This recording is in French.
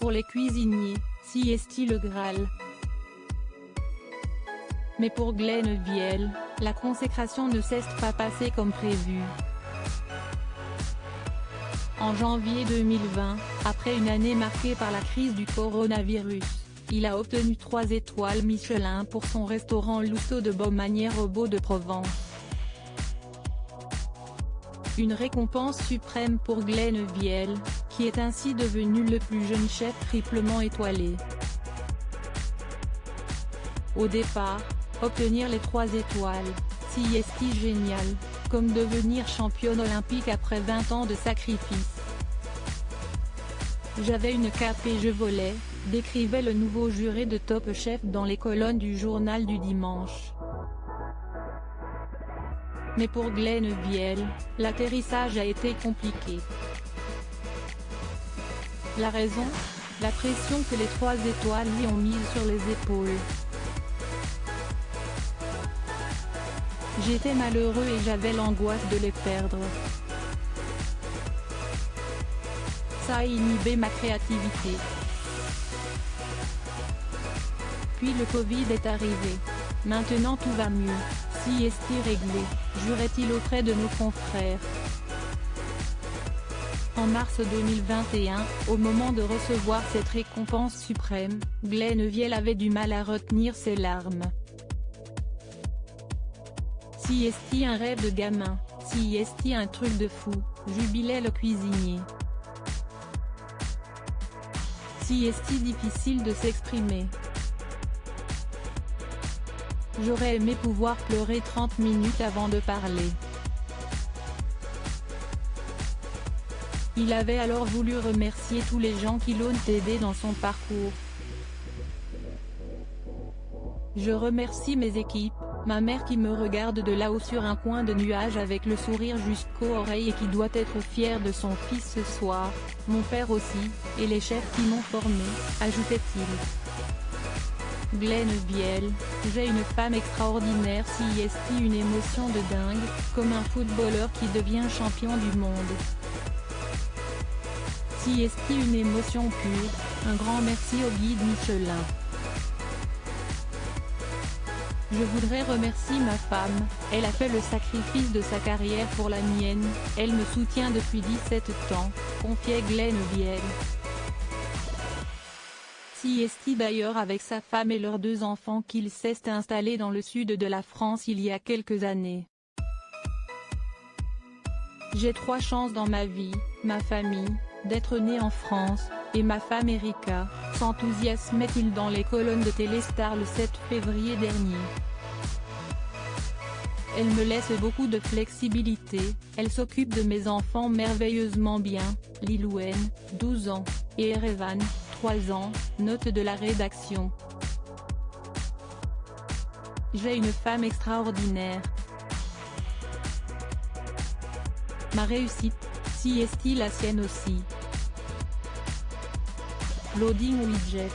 pour les cuisiniers, si est-il le Graal. Mais pour Glenn Viel, la consécration ne s'est pas passée comme prévu. En janvier 2020, après une année marquée par la crise du coronavirus, il a obtenu 3 étoiles Michelin pour son restaurant Lousteau de Baumanière au Baux de Provence. Une récompense suprême pour Glenn Viel, qui est ainsi devenu le plus jeune chef triplement étoilé. Au départ, obtenir les 3 étoiles, si est génial, comme devenir championne olympique après 20 ans de sacrifice. J'avais une cape et je volais, décrivait le nouveau juré de Top Chef dans les colonnes du journal du dimanche. Mais pour Glenn Viel, l'atterrissage a été compliqué. La raison ? La pression que les 3 étoiles lui ont mise sur les épaules. J'étais malheureux et j'avais l'angoisse de les perdre. Ça a inhibé ma créativité. Puis le Covid est arrivé. Maintenant tout va mieux, si est-il réglé, jurait-il auprès de nos confrères. En mars 2021, au moment de recevoir cette récompense suprême, Glenn Viel avait du mal à retenir ses larmes. Si est-il un rêve de gamin, si est-il un truc de fou, jubilait le cuisinier. Si est-il difficile de s'exprimer. J'aurais aimé pouvoir pleurer 30 minutes avant de parler. Il avait alors voulu remercier tous les gens qui l'ont aidé dans son parcours. Je remercie mes équipes, ma mère qui me regarde de là-haut sur un coin de nuage avec le sourire jusqu'aux oreilles et qui doit être fière de son fils ce soir, mon père aussi, et les chefs qui m'ont formé, ajoutait-il. Glenn Viel, j'ai une femme extraordinaire si est une émotion de dingue, comme un footballeur qui devient champion du monde. Si est une émotion pure, un grand merci au guide Michelin. Je voudrais remercier ma femme, elle a fait le sacrifice de sa carrière pour la mienne, elle me soutient depuis 17 ans, confiait Glenn Viel. Si est d'ailleurs avec sa femme et leurs 2 enfants qu'il s'est installé dans le sud de la France il y a quelques années. J'ai 3 chances dans ma vie, ma famille, d'être né en France, et ma femme Erika, s'enthousiasmait-il dans les colonnes de Téléstar le 7 février dernier. Elle me laisse beaucoup de flexibilité, elle s'occupe de mes enfants merveilleusement bien, Lilouen, 12 ans, et Erevan, 3 ans, note de la rédaction. J'ai une femme extraordinaire. Ma réussite, si est-il la sienne aussi. Loading widget.